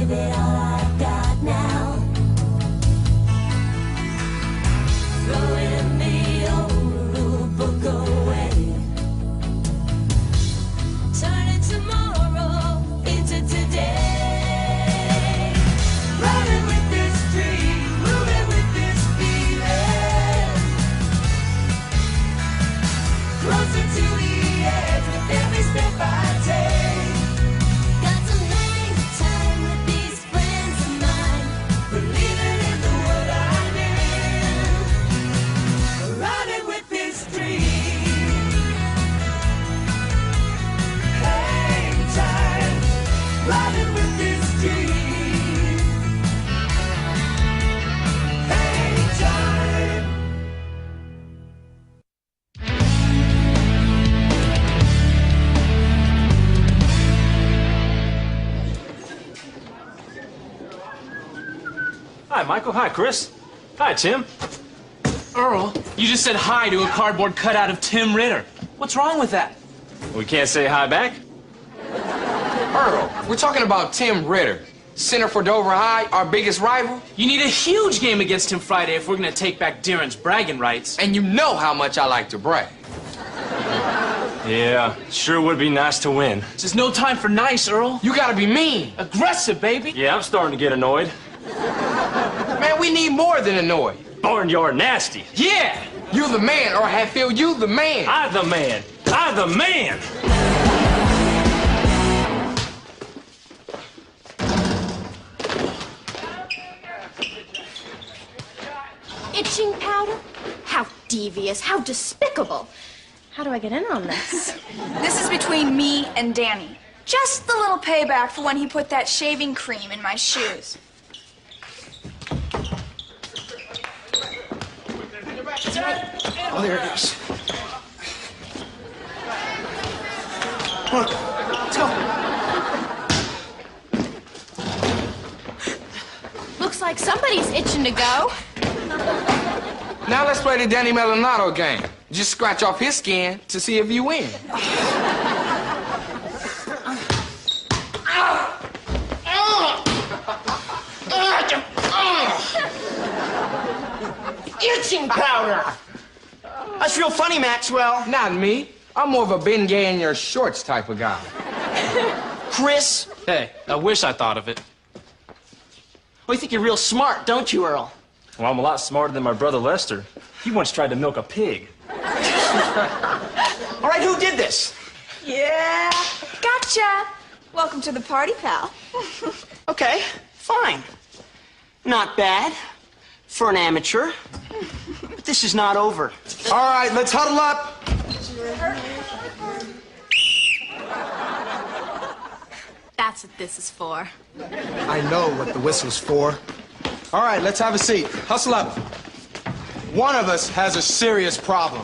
give it all I've got now. Throwing the old rule book away. Turning tomorrow into today. Running with this dream, moving with this feeling. Closer to the edge with every step I take. Got to make time with these friends of mine. Believing in the world I'm in. Running with this dream. Hang time. Running with this dream. Hang time. Hi, Michael. Hi, Chris. Hi, Tim. Earl, you just said hi to a cardboard cutout of Tim Ritter. What's wrong with that? We can't say hi back? Earl, we're talking about Tim Ritter, center for Dover High, our biggest rival. You need a huge game against him Friday if we're going to take back Darren's bragging rights. And you know how much I like to brag. Yeah, sure would be nice to win. This is no time for nice, Earl. You gotta be mean. Aggressive, baby. Yeah, I'm starting to get annoyed. Man, we need more than annoyed. Barnyard nasty. Yeah! You the man, or Hatfield, you the man. I the man. I the man. Itching powder? How devious, how despicable. How do I get in on this? This is between me and Danny. Just the little payback for when he put that shaving cream in my shoes. Oh, there it is. Look, let's go. Looks like somebody's itching to go. Now let's play the Danny Melanado game. Just scratch off his skin to see if you win. Itching powder! That's real funny, Maxwell. Not me. I'm more of a Ben Gay in your shorts type of guy. Chris? Hey, I wish I thought of it. Well, you think you're real smart, don't you, Earl? Well, I'm a lot smarter than my brother Lester. He once tried to milk a pig. All right, who did this? Yeah, gotcha. Welcome to the party, pal. Okay, fine. Not bad for an amateur. But this is not over. All right, let's huddle up. That's what this is for. I know what the whistle's for. All right, let's have a seat. Hustle up. One of us has a serious problem.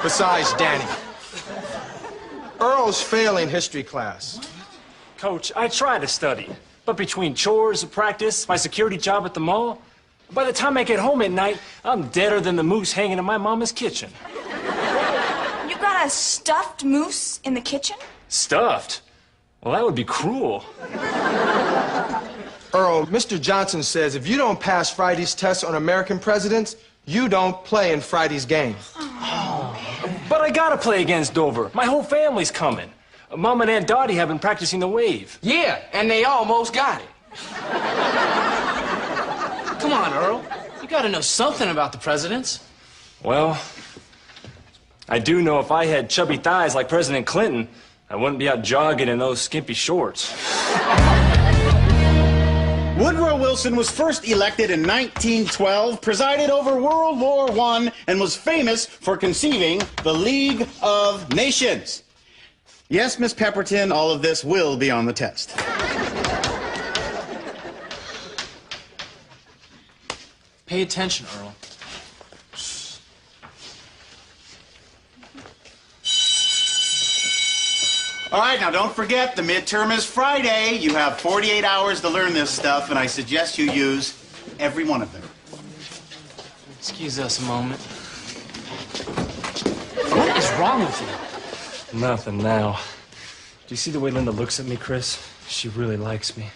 Besides Danny. Earl's failing history class. Coach, I try to study. But between chores, practice, my security job at the mall, by the time I get home at night, I'm deader than the moose hanging in my mama's kitchen. You got a stuffed moose in the kitchen? Stuffed? Well, that would be cruel. Earl, Mr. Johnson says if you don't pass Friday's test on American presidents, you don't play in Friday's game. But I gotta play against Dover. My whole family's coming. Mom and Aunt Dottie have been practicing the wave. Yeah, and they almost got it. Come on, Earl. You gotta know something about the presidents. Well, I do know if I had chubby thighs like President Clinton, I wouldn't be out jogging in those skimpy shorts. Woodrow Wilson was first elected in 1912, presided over World War I, and was famous for conceiving the League of Nations. Yes, Miss Pepperton, all of this will be on the test. Pay attention, Earl. All right, now don't forget, the midterm is Friday. You have 48 hours to learn this stuff, and I suggest you use every one of them. Excuse us a moment. What is wrong with you? Nothing now. you see the way Linda looks at me, Chris? She really likes me.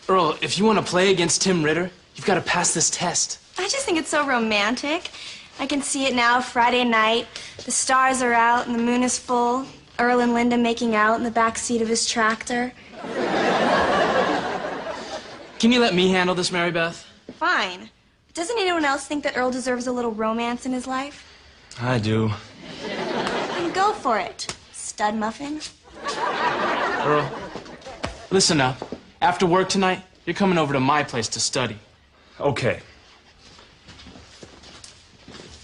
Earl, if you want to play against Tim Ritter, you've got to pass this test. I just think it's so romantic. I can see it now, Friday night. The stars are out and the moon is full. Earl and Linda making out in the back seat of his tractor. Can you let me handle this, Mary Beth? Fine. Doesn't anyone else think that Earl deserves a little romance in his life? I do. Then go for it, stud muffin. Earl, listen up. After work tonight, you're coming over to my place to study. Okay.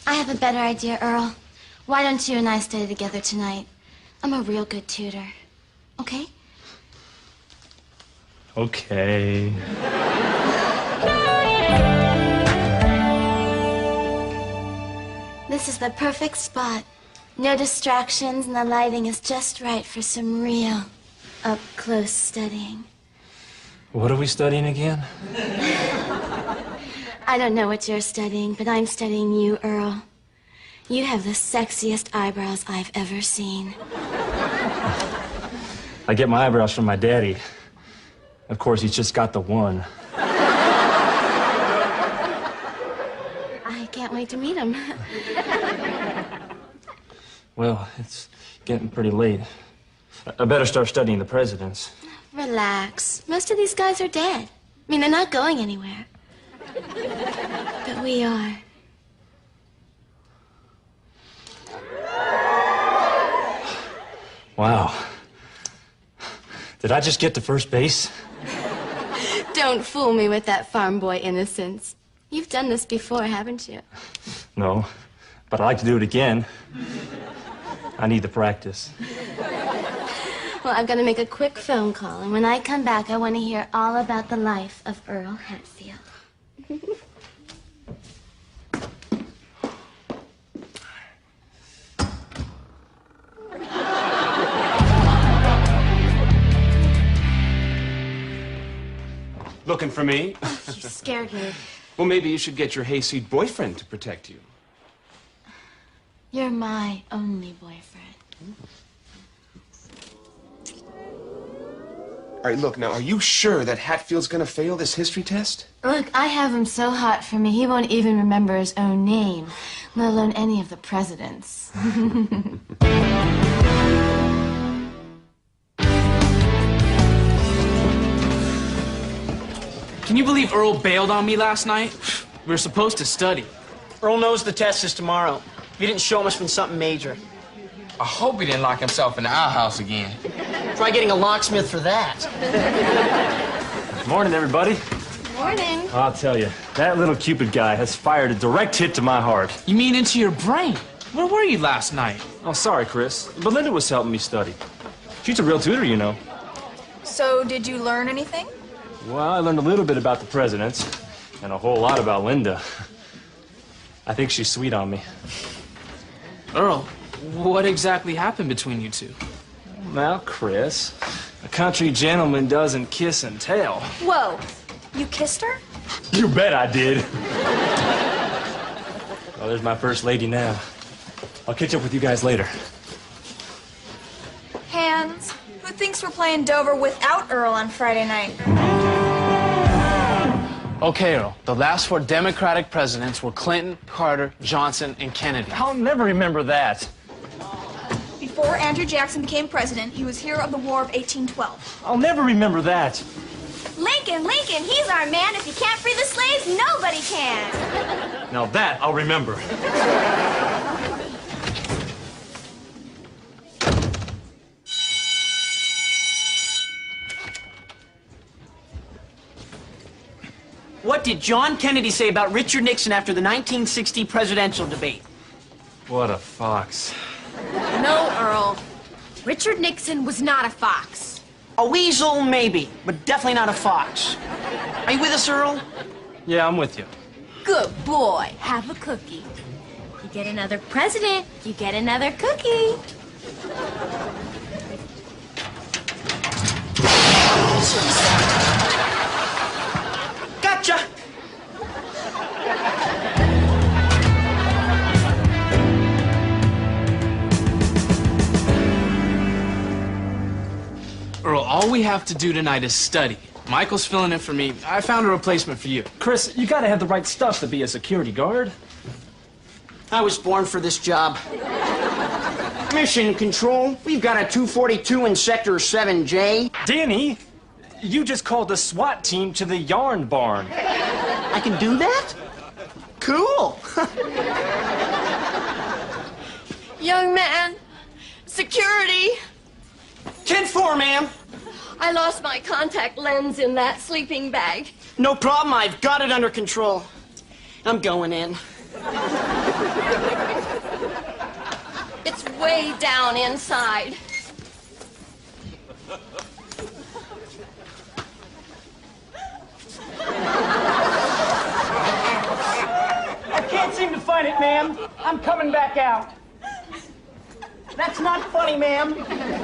I have a better idea, Earl. Why don't you and I study together tonight? I'm a real good tutor. Okay? Okay. This is the perfect spot. No distractions, and the lighting is just right for some real up-close studying. What are we studying again? I don't know what you're studying, but I'm studying you, Earl. You have the sexiest eyebrows I've ever seen. I get my eyebrows from my daddy. Of course, he's just got the one. I can't wait to meet him. Well, it's getting pretty late. I better start studying the presidents. Relax. Most of these guys are dead. I mean, they're not going anywhere. But we are. Wow. Did I just get to first base? Don't fool me with that farm boy innocence. You've done this before, haven't you? No, but I'd like to do it again. I need the practice. Well, I've got to make a quick phone call, and when I come back, I want to hear all about the life of Earl Hatfield. Looking for me? You scared me. Well, maybe you should get your hayseed boyfriend to protect you. You're my only boyfriend. All right, look, now, are you sure that Hatfield's gonna fail this history test? Look, I have him so hot for me, he won't even remember his own name, let alone any of the presidents. Can you believe Earl bailed on me last night? We were supposed to study. Earl knows the test is tomorrow. He didn't show must have been something major. I hope he didn't lock himself in the outhouse again. Try getting a locksmith for that. Morning, everybody. Morning. I'll tell you, that little Cupid guy has fired a direct hit to my heart. You mean into your brain? Where were you last night? Oh, sorry, Chris. Belinda was helping me study. She's a real tutor, you know. So, did you learn anything? Well, I learned a little bit about the presidents and a whole lot about Linda. I think she's sweet on me. Earl, what exactly happened between you two? Well, Chris, a country gentleman doesn't kiss and tell. Whoa, you kissed her? You bet I did. Well, there's my first lady now. I'll catch up with you guys later. Hands, who thinks we're playing Dover without Earl on Friday night? Okay, Earl, the last 4 Democratic presidents were Clinton, Carter, Johnson, and Kennedy. I'll never remember that. Before Andrew Jackson became president, he was hero of the War of 1812. I'll never remember that. Lincoln, Lincoln, he's our man. If you can't free the slaves, nobody can. Now that I'll remember. What did John Kennedy say about Richard Nixon after the 1960 presidential debate? What a fox. No, Earl. Richard Nixon was not a fox. A weasel, maybe, but definitely not a fox. Are you with us, Earl? Yeah, I'm with you. Good boy. Have a cookie. You get another president, you get another cookie. Gotcha! All we have to do tonight is study. Michael's filling in for me. I found a replacement for you. Chris, you gotta have the right stuff to be a security guard. I was born for this job. Mission Control, we've got a 242 in Sector 7J. Danny, you just called the SWAT team to the yarn barn. I can do that? Cool. Young man, security. 10-4, ma'am. I lost my contact lens in that sleeping bag. No problem, I've got it under control. I'm going in. It's way down inside. I can't seem to find it, ma'am. I'm coming back out. That's not funny, ma'am.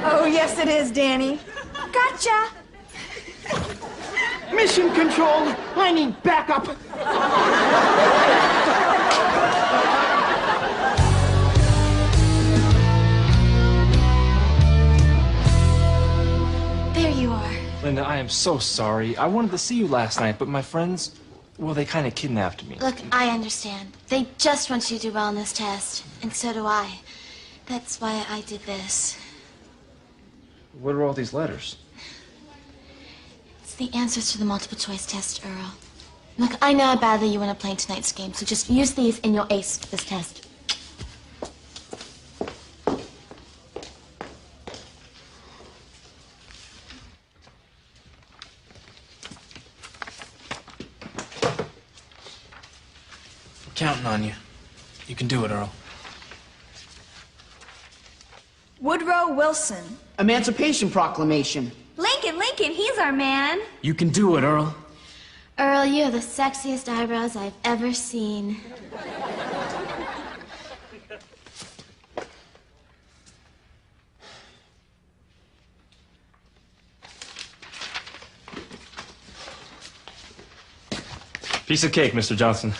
Oh, yes, it is, Danny. Gotcha. Mission Control, I need backup. There you are. Linda, I am so sorry. I wanted to see you last night, but my friends, well, they kind of kidnapped me. Look, I understand. They just want you to do well on this test, and so do I. That's why I did this. What are all these letters? It's the answers to the multiple choice test, Earl. Look, I know how badly you want to play tonight's game, so just use these and you'll ace this test. I'm counting on you. You can do it, Earl. Woodrow Wilson. Emancipation Proclamation. Lincoln, he's our man. You can do it, Earl. Earl, you have the sexiest eyebrows I've ever seen. Piece of cake, Mr. Johnson.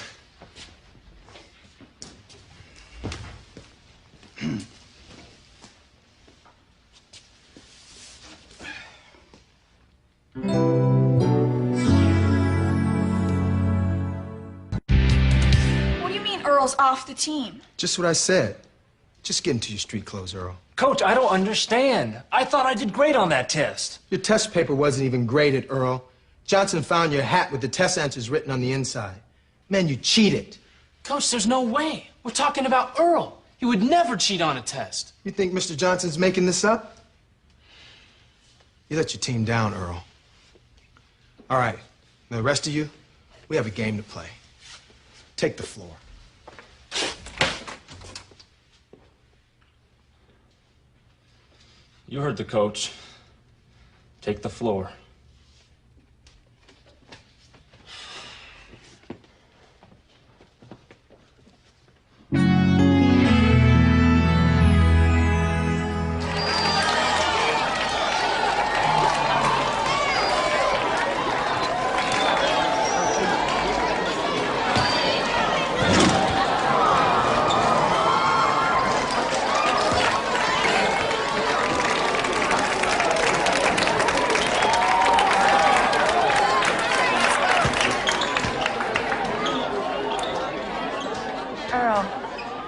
What do you mean Earl's off the team? Just what I said. Just get into your street clothes, Earl. Coach, I don't understand. I thought I did great on that test. Your test paper wasn't even graded, Earl. Johnson found your hat with the test answers written on the inside. Man, you cheated. Coach, there's no way. We're talking about Earl. He would never cheat on a test. You think Mr. Johnson's making this up? You let your team down, Earl. All right, now the rest of you, we have a game to play. Take the floor. You heard the coach. Take the floor. Earl,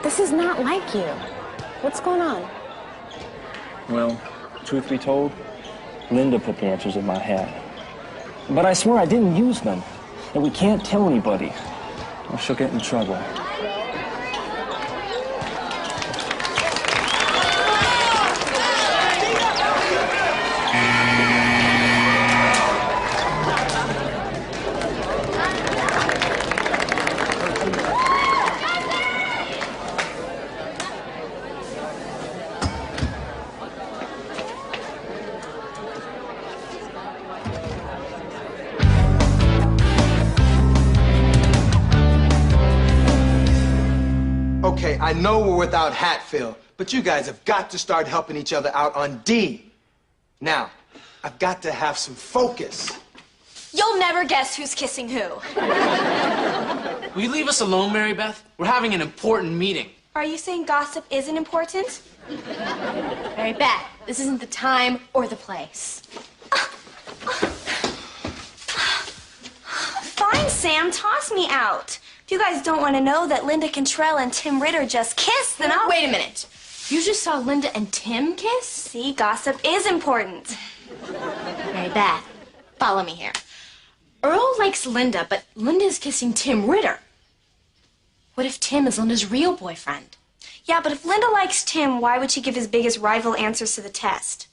this is not like you. What's going on? Well, truth be told, Linda put the answers in my hat. But I swear I didn't use them. And we can't tell anybody, or she'll get in trouble. Okay, I know we're without Hatfield, but you guys have got to start helping each other out on D. Now, I've got to have some focus. You'll never guess who's kissing who. Will you leave us alone, Mary Beth? We're having an important meeting. Are you saying gossip isn't important? Very bad. This isn't the time or the place. Fine, Sam, toss me out. If you guys don't want to know that Linda Cantrell and Tim Ritter just kissed, then I'll... Wait a minute. You just saw Linda and Tim kiss? See, gossip is important. Mary Beth, follow me here. Earl likes Linda, but Linda's kissing Tim Ritter. What if Tim is Linda's real boyfriend? Yeah, but if Linda likes Tim, why would she give his biggest rival answers to the test?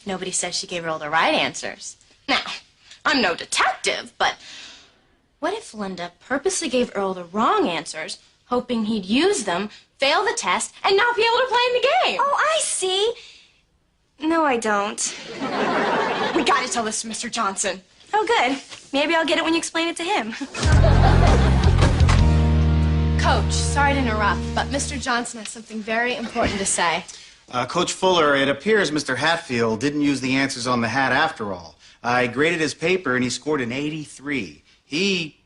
Nobody says she gave Earl the right answers. Now, I'm no detective, but what if Linda purposely gave Earl the wrong answers, hoping he'd use them, fail the test, and not be able to play in the game? Oh, I see. No, I don't. We gotta tell this to Mr. Johnson. Oh, good. Maybe I'll get it when you explain it to him. Coach, sorry to interrupt, but Mr. Johnson has something very important to say. Coach Fuller, it appears Mr. Hatfield didn't use the answers on the hat after all. I graded his paper and he scored an 83. He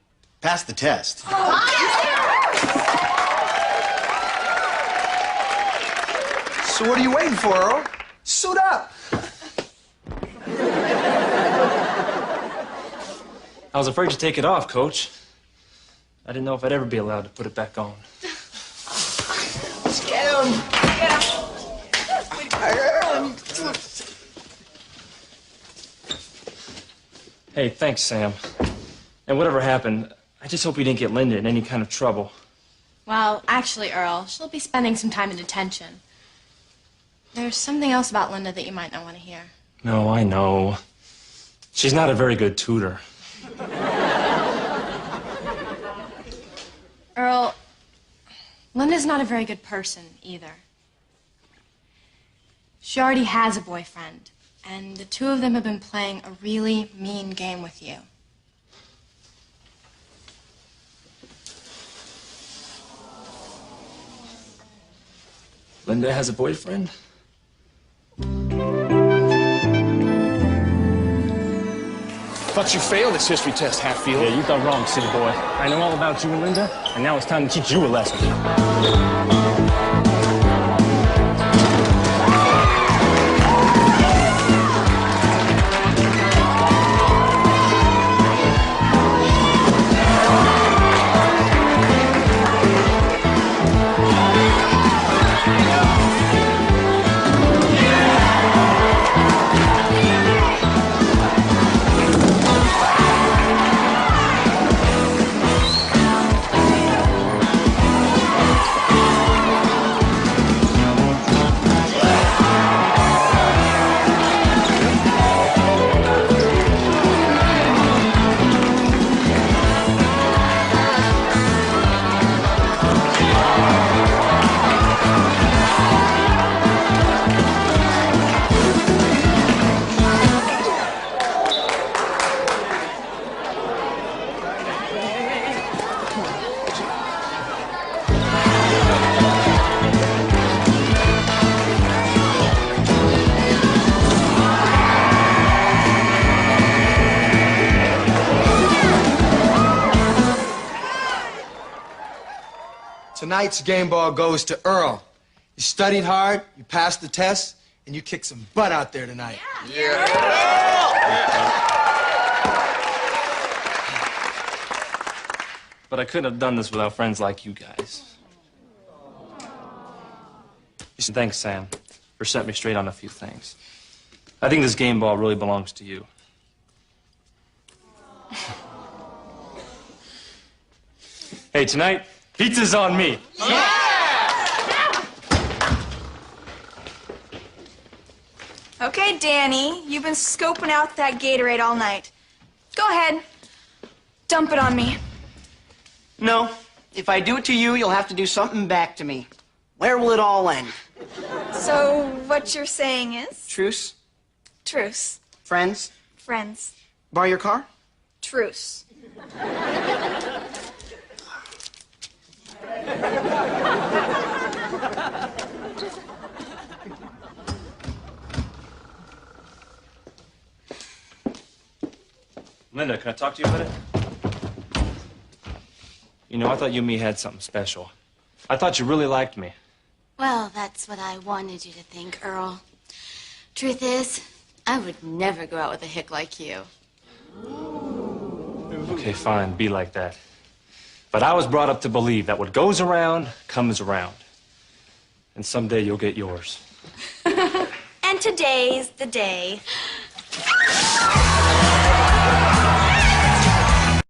passed the test. So what are you waiting for, Earl? Suit up. I was afraid to take it off, Coach. I didn't know if I'd ever be allowed to put it back on. Let's get him. Get him. Hey, thanks, Sam. And whatever happened, I just hope you didn't get Linda in any kind of trouble. Well, actually, Earl, she'll be spending some time in detention. There's something else about Linda that you might not want to hear. No, I know. She's not a very good tutor. Earl, Linda's not a very good person either. She already has a boyfriend, and the two of them have been playing a really mean game with you. Linda has a boyfriend? Thought you failed this history test, Hatfield. Yeah, you thought wrong, silly boy. I know all about you and Linda, and now it's time to teach you a lesson. Tonight's game ball goes to Earl. You studied hard, you passed the test, and you kicked some butt out there tonight. But I couldn't have done this without friends like you guys. Thanks, Sam, for setting me straight on a few things. I think this game ball really belongs to you. Hey, tonight, pizza's on me. Okay, Danny, you've been scoping out that Gatorade all night. Go ahead. Dump it on me. No. If I do it to you, you'll have to do something back to me. Where will it all end? So, what you're saying is? Truce? Truce. Friends? Friends. Borrow your car? Truce. Linda, can I talk to you a minute? You know, I thought you and me had something special. I thought you really liked me. Well, that's what I wanted you to think, Earl. Truth is, I would never go out with a hick like you. Okay, fine, be like that. But I was brought up to believe that what goes around comes around. And someday you'll get yours. And today's the day.